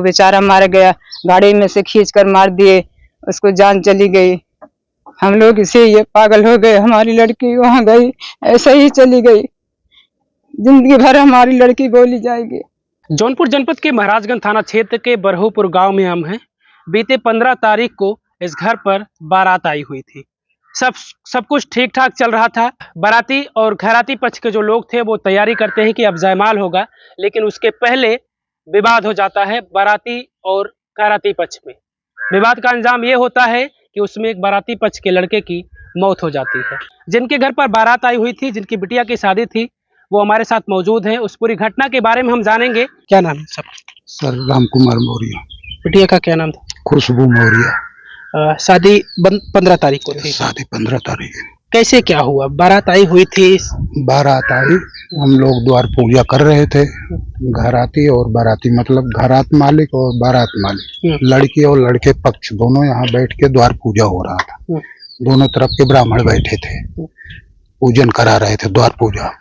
बेचारा मार गया, गाड़ी में से खींच कर मार दिए, उसको जान चली गई। हम लोग इसे ये पागल हो गए, हमारी लड़की वहां गई, ऐसे ही चली गई, जिंदगी भर हमारी लड़की बोली जाएगी। जौनपुर जनपद के महाराजगंज थाना क्षेत्र के बरहूपुर गांव में हम हैं। बीते 15 तारीख को इस घर पर बारात आई हुई थी। सब कुछ ठीक ठाक चल रहा था। बाराती और घराती पक्ष के जो लोग थे वो तैयारी करते हैं कि अब जयमाल होगा, लेकिन उसके पहले विवाद हो जाता है बाराती और घराती पक्ष में। विवाद का अंजाम ये होता है कि उसमें एक बाराती पक्ष के लड़के की मौत हो जाती है। जिनके घर पर बारात आई हुई थी, जिनकी बिटिया की शादी थी, वो हमारे साथ मौजूद हैं। उस पूरी घटना के बारे में हम जानेंगे। क्या नाम है सब? सर राम कुमार मौर्य। बिटिया का क्या नाम था? खुशबू मौर्य। शादी 15 तारीख को थी। शादी 15 तारीख। कैसे क्या हुआ? बारात आई हुई थी। बारात आई, हम लोग द्वार पूजा कर रहे थे। घराती और बाराती मतलब घरात मालिक और बारात मालिक, लड़की और लड़के पक्ष दोनों यहाँ बैठ के द्वार पूजा हो रहा था। दोनों तरफ के ब्राह्मण बैठे थे, पूजन करा रहे थे, द्वार पूजा।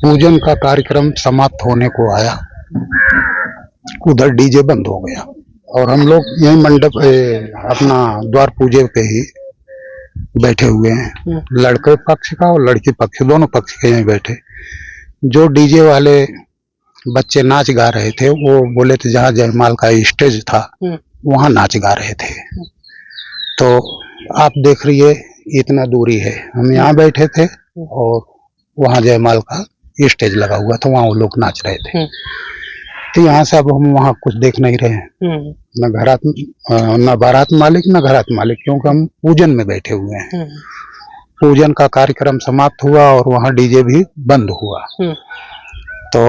पूजन का कार्यक्रम समाप्त होने को आया, उधर डीजे बंद हो गया और हम लोग यही मंडप अपना द्वार पूजे पे ही बैठे हुए हैं। लड़के पक्ष का और लड़की पक्ष, दोनों पक्ष के यहीं बैठे। जो डीजे वाले बच्चे नाच गा रहे थे, वो बोले थे जहाँ जयमाल का स्टेज था वहाँ नाच गा रहे थे। तो आप देख रही है इतना दूरी है, हम यहाँ बैठे थे और वहाँ जयमाल का स्टेज लगा हुआ था, वहाँ वो लोग नाच रहे थे। तो यहाँ से अब हम वहाँ कुछ देख नहीं रहे हैं, न बारात मालिक न घरात मालिक, क्योंकि हम पूजन में बैठे हुए हैं। पूजन का कार्यक्रम समाप्त हुआ और वहाँ डीजे भी बंद हुआ। तो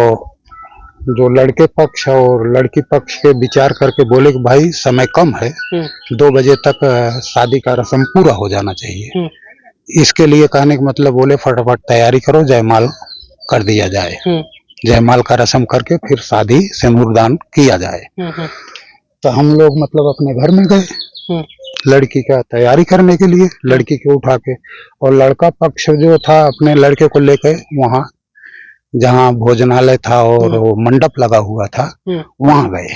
जो लड़के पक्ष और लड़की पक्ष के विचार करके बोले कि भाई समय कम है, 2 बजे तक शादी का रस्म पूरा हो जाना चाहिए। इसके लिए कहने का मतलब बोले फटाफट तैयारी करो, जयमाल कर दिया जाए। जयमाल का रस्म करके फिर शादी सिंदूरदान किया जाए। तो हम लोग मतलब अपने घर में गए लड़की का तैयारी करने के लिए, लड़की को उठा के, और लड़का पक्ष जो था अपने लड़के को लेके वहाँ जहाँ भोजनालय था और वो मंडप लगा हुआ था वहाँ गए।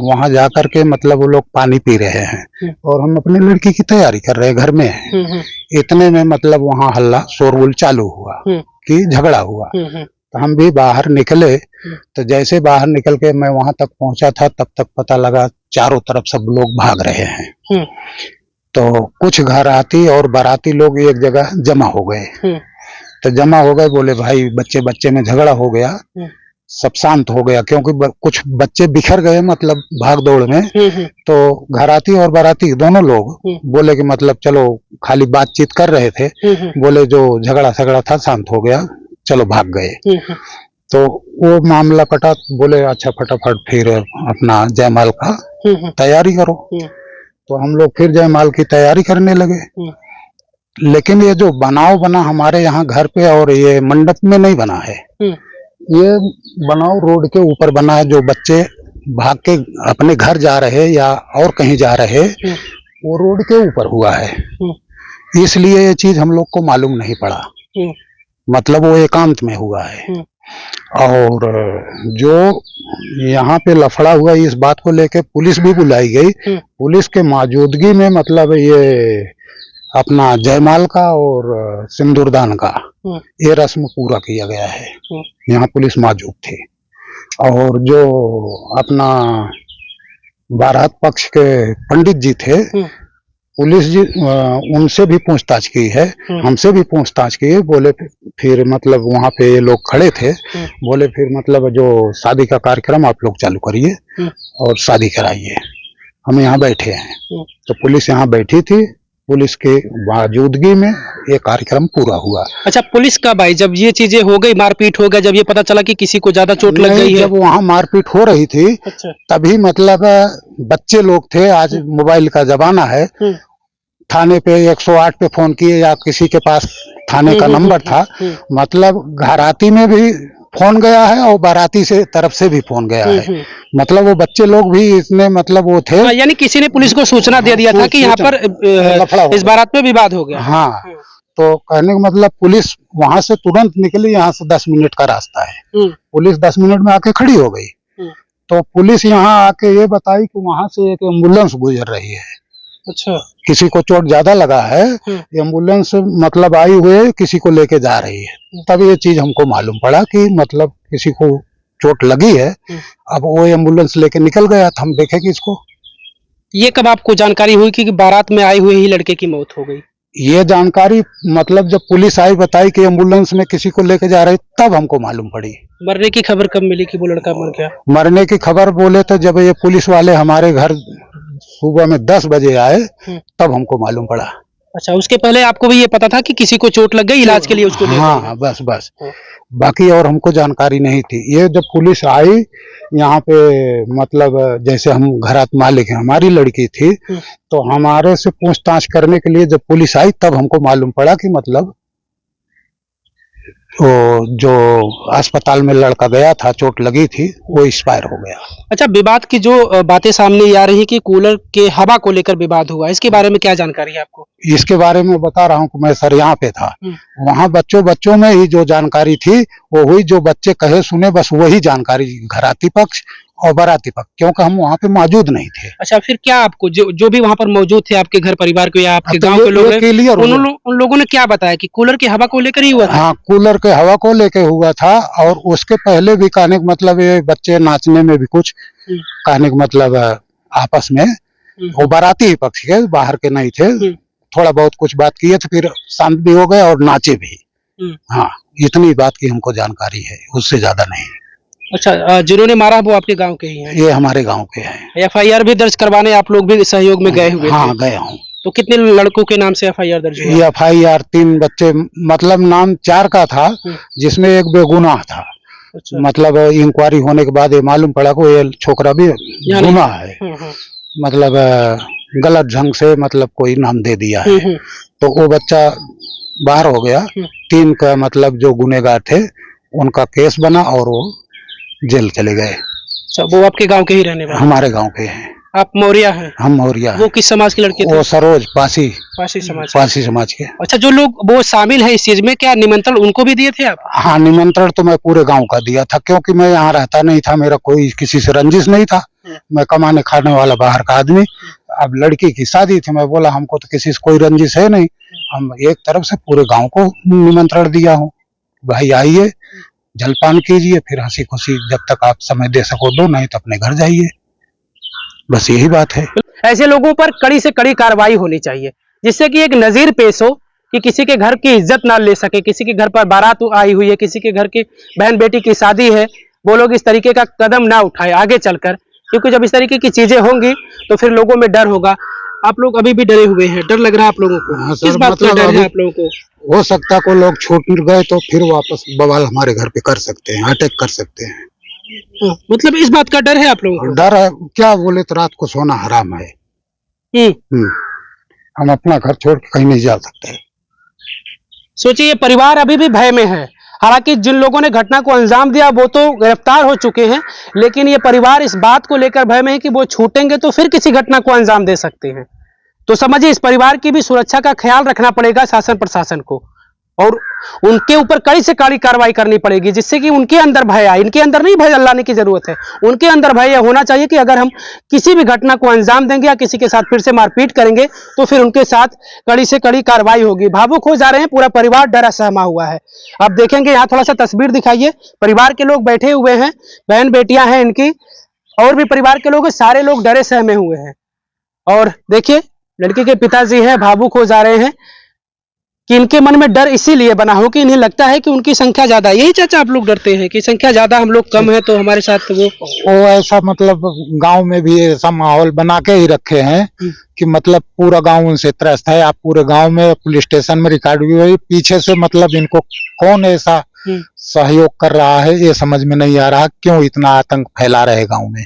वहाँ जाकर के मतलब वो लोग पानी पी रहे हैं और हम अपने लड़की की तैयारी कर रहे हैं, घर में हैं। इतने में मतलब वहाँ हल्ला शोरगुल चालू हुआ कि झगड़ा हुआ। तो हम भी बाहर निकले, तो जैसे बाहर निकल के मैं वहां तक पहुंचा था, तब तक पता लगा चारों तरफ सब लोग भाग रहे हैं। तो कुछ घराती और बाराती लोग एक जगह जमा हो गए। तो जमा हो गए, बोले भाई बच्चे बच्चे में झगड़ा हो गया। सब शांत हो गया क्योंकि कुछ बच्चे बिखर गए मतलब भाग दौड़ में। तो घराती और बाराती दोनों लोग बोले कि मतलब चलो, खाली बातचीत कर रहे थे, बोले जो झगड़ा झगड़ा था शांत हो गया, चलो भाग गए। तो वो मामला कटा, बोले अच्छा फटाफट फिर अपना जयमाल का तैयारी करो। तो हम लोग फिर जयमाल की तैयारी करने लगे। लेकिन ये जो बनाव बना हमारे यहाँ घर पे और ये मंडप में नहीं बना है, ये बनाव रोड के ऊपर बना है। जो बच्चे भाग के अपने घर जा रहे या और कहीं जा रहे, वो रोड के ऊपर हुआ है, इसलिए ये चीज हम लोग को मालूम नहीं पड़ा। मतलब वो एकांत में हुआ है। और जो यहाँ पे लफड़ा हुआ, इस बात को लेके पुलिस भी बुलाई गई। पुलिस के मौजूदगी में मतलब ये अपना जयमाल का और सिंदूरदान का ये रस्म पूरा किया गया है। यहाँ पुलिस मौजूद थी और जो अपना बारात पक्ष के पंडित जी थे, पुलिस जी उनसे भी पूछताछ की है, हमसे भी पूछताछ की है। बोले फिर मतलब वहाँ पे ये लोग खड़े थे, बोले फिर मतलब जो शादी का कार्यक्रम आप लोग चालू करिए और शादी कराइए, हम यहाँ बैठे हैं। तो पुलिस यहाँ बैठी थी, पुलिस के मौजूदगी में ये कार्यक्रम पूरा हुआ। अच्छा, पुलिस कब आई? जब ये चीजें हो गई, मारपीट हो गया, जब ये पता चला कि किसी को ज्यादा चोट लग गई है? जब वहाँ मारपीट हो रही थी तभी मतलब बच्चे लोग थे, आज मोबाइल का जमाना है, थाने पे 108 पे फोन किए या किसी के पास थाने का नंबर था, मतलब घराती में भी फोन गया है और बाराती से तरफ से भी फोन गया है। मतलब वो बच्चे लोग भी इसमें मतलब वो थे, यानी किसी ने पुलिस को सूचना दे दिया था कि यहाँ पर इस बारात में विवाद हो गया। हाँ, तो कहने का मतलब पुलिस वहां से तुरंत निकली, यहाँ से 10 मिनट का रास्ता है, पुलिस 10 मिनट में आके खड़ी हो गई। तो पुलिस यहाँ आके ये बताई कि वहां से एक एम्बुलेंस गुजर रही है, अच्छा। किसी को चोट ज्यादा लगा है, एम्बुलेंस मतलब आई हुई किसी को लेके जा रही है। तब ये चीज हमको मालूम पड़ा कि मतलब किसी को चोट लगी है। अब वो एम्बुलेंस लेके निकल गया था, हम देखे कि इसको। ये कब आपको जानकारी हुई कि बारात में आए हुए ही लड़के की मौत हो गई? ये जानकारी मतलब जब पुलिस आई बताई कि एम्बुलेंस में किसी को लेके जा रही, तब हमको मालूम पड़ी। मरने की खबर कब मिली कि वो लड़का मर गया? मरने की खबर बोले तो जब ये पुलिस वाले हमारे घर सुबह में 10 बजे आए, तब हमको मालूम पड़ा। अच्छा, उसके पहले आपको भी ये पता था कि किसी को चोट लग गई, इलाज के लिए उसको ले गए? हाँ, बस बाकी और हमको जानकारी नहीं थी। ये जब पुलिस आई यहाँ पे, मतलब जैसे हम घरात मालिक हैं, हमारी लड़की थी, तो हमारे से पूछताछ करने के लिए जब पुलिस आई, तब हमको मालूम पड़ा कि मतलब वो जो अस्पताल में लड़का गया था, चोट लगी थी, वो एक्सपायर हो गया। अच्छा, विवाद की जो बातें सामने आ रही है कि कूलर के हवा को लेकर विवाद हुआ, इसके बारे में क्या जानकारी है आपको? इसके बारे में बता रहा हूँ कि मैं सर यहाँ पे था, वहाँ बच्चों में ही जो जानकारी थी वो हुई, जो बच्चे कहे सुने बस वही जानकारी, घराती पक्ष और बाराती पक्ष, क्योंकि हम वहाँ पे मौजूद नहीं थे। अच्छा, फिर क्या आपको जो भी वहाँ पर मौजूद थे, आपके घर परिवार के या आपके गांव के लोग, उन लोगों ने क्या बताया कि कूलर की हवा को लेकर ही हुआ था? हाँ, कूलर के हवा को लेकर हुआ था, और उसके पहले भी कहने का मतलब ये बच्चे नाचने में भी कुछ कहने का मतलब आपस में, वो बाराती ही पक्ष के, बाहर के नहीं थे, थोड़ा बहुत कुछ बात किए थे, फिर शांत भी हो गए और नाचे भी। हाँ, इतनी बात की हमको जानकारी है, उससे ज्यादा नहीं। अच्छा, जिन्होंने मारा वो आपके गांव के ही हैं? ये हमारे गांव के हैं। एफआईआर भी दर्ज करवाने आप लोग भी सहयोग में गए हुए? हाँ, गया हूँ। तो कितने लड़कों के नाम से एफआईआर दर्ज हुआ? ये एफआईआर 3 बच्चे, मतलब नाम 4 का था, जिसमें एक बेगुनाह था। अच्छा। मतलब इंक्वायरी होने के बाद ये मालूम पड़ा कि ये छोकरा भी गुनाह है, मतलब गलत ढंग से मतलब कोई नाम दे दिया है, तो वो बच्चा बाहर हो गया। 3 का मतलब जो गुनेगार थे उनका केस बना और वो जेल चले गए। अच्छा, वो आपके गांव के ही रहने वाले? हमारे गांव के हैं। आप मौर्या हैं? हम मौर्या। वो किस समाज के लड़के थे? वो सरोज पासी समाज के। अच्छा, जो लोग वो शामिल है इस चीज में, क्या निमंत्रण उनको भी दिए थे आप? हाँ, निमंत्रण तो मैं पूरे गांव का दिया था, क्योंकि मैं यहाँ रहता नहीं था, मेरा कोई किसी से रंजिश नहीं था, मैं कमाने खाने वाला बाहर का आदमी। अब लड़की की शादी थी, मैं बोला हमको तो किसी से कोई रंजिश है नहीं, हम एक तरफ से पूरे गांव को निमंत्रण दिया हूँ, भाई आइए, जलपान कीजिए, फिर हंसी खुशी जब तक आप समय दे सको दो, नहीं तो अपने घर जाइए, बस यही बात है। ऐसे लोगों पर कड़ी से कड़ी कार्रवाई होनी चाहिए, जिससे कि एक नजीर पेश हो कि किसी के घर की इज्जत ना ले सके, किसी के घर पर बारात आई हुई है, किसी के घर की बहन बेटी की शादी है, वो लोग इस तरीके का कदम ना उठाए आगे चलकर, क्योंकि जब इस तरीके की चीजें होंगी तो फिर लोगों में डर होगा। आप लोग अभी भी डरे हुए हैं, डर लग रहा है आप लोगों को? हाँ, किस बात का डर है आप लोगों को? हो सकता को लोग छूट गए तो फिर वापस बवाल हमारे घर पे कर सकते हैं, अटैक कर सकते हैं। मतलब इस बात का डर है आप लोगों को? डर है, क्या बोले तो रात को सोना हराम है। हम अपना घर छोड़ के कहीं नहीं जा सकते। सोचिए, परिवार अभी भी भय में है। हालांकि जिन लोगों ने घटना को अंजाम दिया वो तो गिरफ्तार हो चुके हैं, लेकिन ये परिवार इस बात को लेकर भय में है कि वो छूटेंगे तो फिर किसी घटना को अंजाम दे सकते हैं। तो समझिए, इस परिवार की भी सुरक्षा का ख्याल रखना पड़ेगा शासन प्रशासन को, और उनके ऊपर कड़ी से कड़ी कार्रवाई करनी पड़ेगी, जिससे कि उनके अंदर भय आए। इनके अंदर नहीं भय लाने की जरूरत है, उनके अंदर भय यह होना चाहिए कि अगर हम किसी भी घटना को अंजाम देंगे या किसी के साथ फिर से मारपीट करेंगे तो फिर उनके साथ कड़ी से कड़ी कार्रवाई होगी। भावुक हो जा रहे हैं, पूरा परिवार डरा सहमा हुआ है। आप देखेंगे, यहाँ थोड़ा सा तस्वीर दिखाइए, परिवार के लोग बैठे हुए हैं, बहन बेटियां हैं इनकी, और भी परिवार के लोग हैं, सारे लोग डरे सहमे हुए हैं। और देखिए, लड़के के पिताजी हैं, भावुक हो जा रहे हैं कि इनके मन में डर इसीलिए बना हो कि इन्हें लगता है कि उनकी संख्या ज्यादा है। यही चाचा आप लोग डरते हैं कि संख्या ज्यादा, हम लोग कम है तो हमारे साथ वो ऐसा, मतलब गांव में भी ऐसा माहौल बना के ही रखे हैं कि मतलब पूरा गांव उनसे त्रस्त है। आप पूरे गांव में पुलिस स्टेशन में रिकॉर्ड भी हुई, पीछे से मतलब इनको कौन ऐसा सहयोग कर रहा है ये समझ में नहीं आ रहा, क्यों इतना आतंक फैला रहे गाँव में।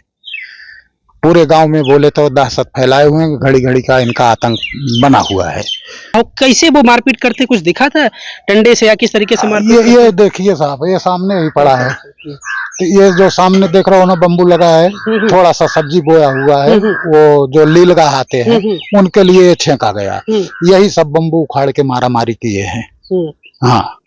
पूरे गांव में बोले तो दहशत फैलाए हुए हैं, घड़ी घड़ी का इनका आतंक बना हुआ है। और कैसे वो मारपीट करते, कुछ दिखा था डंडे से या किस तरीके से मारपीट? ये देखिए साहब, ये सामने ही पड़ा है, तो ये जो सामने देख रहा हो ना, बम्बू लगा है, थोड़ा सा सब्जी बोया हुआ है, वो जो लील आते हैं उनके लिए छेका गया, यही सब बम्बू उखाड़ के मारा मारी किए हैं। हाँ,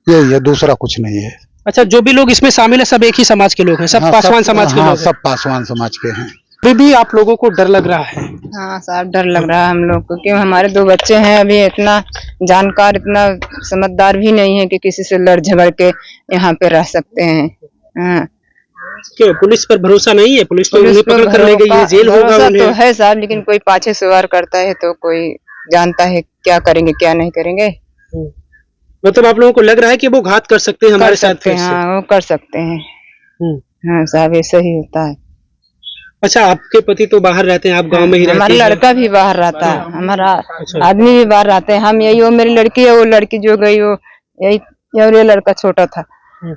यही है, दूसरा कुछ नहीं है। अच्छा, जो भी लोग इसमें शामिल है सब एक ही समाज के लोग हैं, सब हाँ, पासवान समाज के हाँ, लोग हैं। सब पासवान समाज के हैं। अभी भी आप लोगों को डर लग रहा है? हाँ साहब, डर लग रहा है हम लोग को, क्यों हमारे 2 बच्चे हैं, अभी इतना जानकार, इतना समझदार भी नहीं है कि किसी से लड़ झगड़ के यहाँ पे रह सकते हैं। हाँ, क्यों पुलिस पर भरोसा नहीं है? पुलिस तो पुलिस उन्हें पर पकड़ कर ले गई है, जेल होगा भरोसा तो उन्हें। है साहब, लेकिन कोई पाछे सवार करता है तो कोई जानता है क्या करेंगे क्या नहीं करेंगे। मतलब आप लोगों को लग रहा है कि वो घात कर सकते हैं कर हमारे साथ सकते फिर हैं, से? हाँ वो कर सकते हैं। हम्म। हाँ साहब, ऐसा ही होता है। अच्छा, आपके पति तो बाहर रहते हैं, आप गांव में ही रहती हमारा हैं। लड़का भी बाहर रहता है, हमारा अच्छा। आदमी भी बाहर रहते हैं। हम यही, वो मेरी लड़की है, वो लड़की जो गई वो यही, और ये लड़का छोटा था।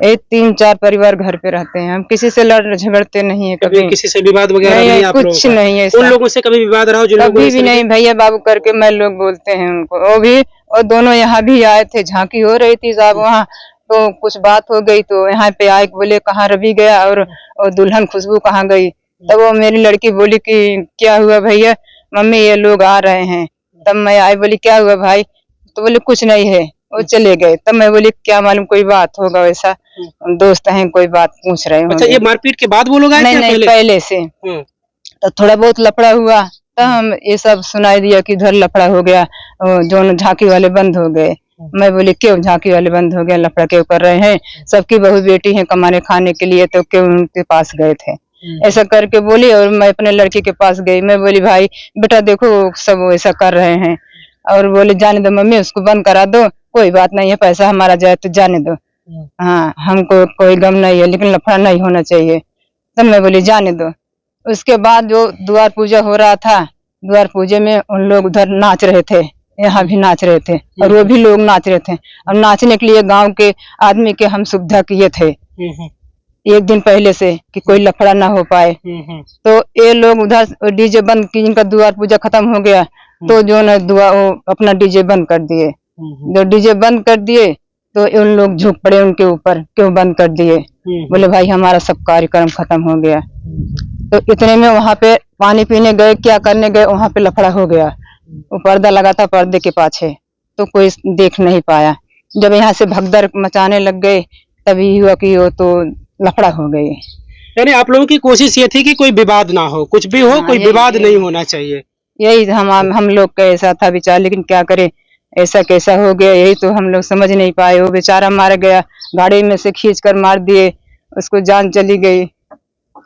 यही 3-4 परिवार घर पे रहते हैं। हम किसी से लड़ झगड़ते नहीं है कभी कभी। किसी से विवाद वगैरह नहीं, नहीं आप लोगों कुछ का? नहीं है उन ऐसा। लोगों से कभी विवाद रहा हो जिन लोगों ने कभी इस भी तरीके- नहीं, भैया बाबू करके मैं लोग बोलते हैं उनको। वो भी, और दोनों यहाँ भी आए थे, झांकी हो रही थी साहब वहाँ, तो कुछ बात हो गई तो यहाँ पे आए, बोले कहाँ रवि गया और दुल्हन खुशबू कहाँ गई। तब वो मेरी लड़की बोली कि क्या हुआ भैया, मम्मी ये लोग आ रहे हैं। तब मैं आई, बोली क्या हुआ भाई, तो बोले कुछ नहीं है, वो चले गए। तब मैं बोली क्या मालूम कोई बात होगा, वैसा दोस्त हैं, कोई बात पूछ रहे अच्छा, होंगे। ये मारपीट के बाद वो लोग आए थे नहीं या नहीं, पहले? पहले से। हम्म। तो थोड़ा बहुत लफड़ा हुआ, तो हम ये सब सुनाई दिया कि इधर लफड़ा हो गया, जो झांकी वाले बंद हो गए। मैं बोली क्यों झांकी वाले बंद हो गए, लफड़ा क्यों कर रहे हैं, सबकी बहू बेटी है कमाने खाने के लिए, तो क्यों उनके पास गए थे, ऐसा करके बोली। और मैं अपने लड़की के पास गई, मैं बोली भाई बेटा देखो सब ऐसा कर रहे हैं, और बोले जाने दो मम्मी, उसको बंद करा दो, कोई बात नहीं है, पैसा हमारा जाए तो जाने दो। हाँ, हमको कोई गम नहीं है, लेकिन लफड़ा नहीं होना चाहिए। तब मैं बोली जाने दो। उसके बाद जो द्वार पूजा हो रहा था, द्वार पूजे में उन लोग उधर नाच रहे थे, यहाँ भी नाच रहे थे, और वो भी लोग नाच रहे थे। और नाचने के लिए गांव के आदमी के हम सुविधा किए थे एक दिन पहले से, कि कोई लफड़ा ना हो पाए। तो ये लोग उधर डीजे बंद की, इनका द्वार पूजा खत्म हो गया, तो जो न दुआ वो अपना डीजे बंद कर दिए। जो डीजे बंद कर दिए तो उन लोग झुक पड़े उनके ऊपर, क्यों बंद कर दिए। बोले भाई हमारा सब कार्यक्रम खत्म हो गया। तो इतने में वहां पे पानी पीने गए, क्या करने गए, वहां पे लफड़ा हो गया। वो पर्दा लगा था, पर्दे के पाछे, तो कोई देख नहीं पाया। जब यहाँ से भगदड़ मचाने लग गए, तभी हुआ कि वो तो लफड़ा हो गई। यानी आप लोगों की कोशिश ये थी कि कोई विवाद ना हो, कुछ भी हो, हाँ, कोई यही- विवाद यही। नहीं होना चाहिए। यही हम लोग का ऐसा था विचार, लेकिन क्या करे, ऐसा कैसा हो गया, यही तो हम लोग समझ नहीं पाए। वो बेचारा मार गया, गाड़ी में से खींच कर मार दिए, उसको जान चली गई।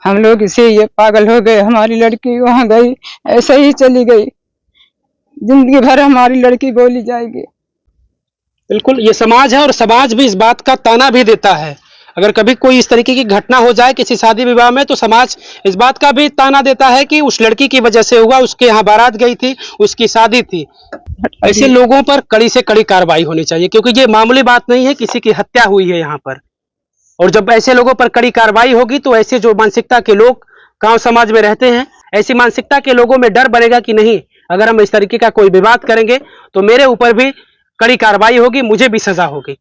हम लोग इसे ये पागल हो गए, हमारी लड़की वहां गई, ऐसे ही चली गई, जिंदगी भर हमारी लड़की बोली जाएगी। बिल्कुल, ये समाज है और समाज भी इस बात का ताना भी देता है। अगर कभी कोई इस तरीके की घटना हो जाए किसी शादी विवाह में, तो समाज इस बात का भी ताना देता है कि उस लड़की की वजह से हुआ, उसके यहाँ बारात गई थी, उसकी शादी थी। ऐसे लोगों पर कड़ी से कड़ी कार्रवाई होनी चाहिए, क्योंकि ये मामूली बात नहीं है, किसी की हत्या हुई है यहाँ पर। और जब ऐसे लोगों पर कड़ी कार्रवाई होगी, तो ऐसे जो मानसिकता के लोग गांव समाज में रहते हैं, ऐसी मानसिकता के लोगों में डर बढ़ेगा कि नहीं, अगर हम इस तरीके का कोई विवाद करेंगे तो मेरे ऊपर भी कड़ी कार्रवाई होगी, मुझे भी सजा होगी।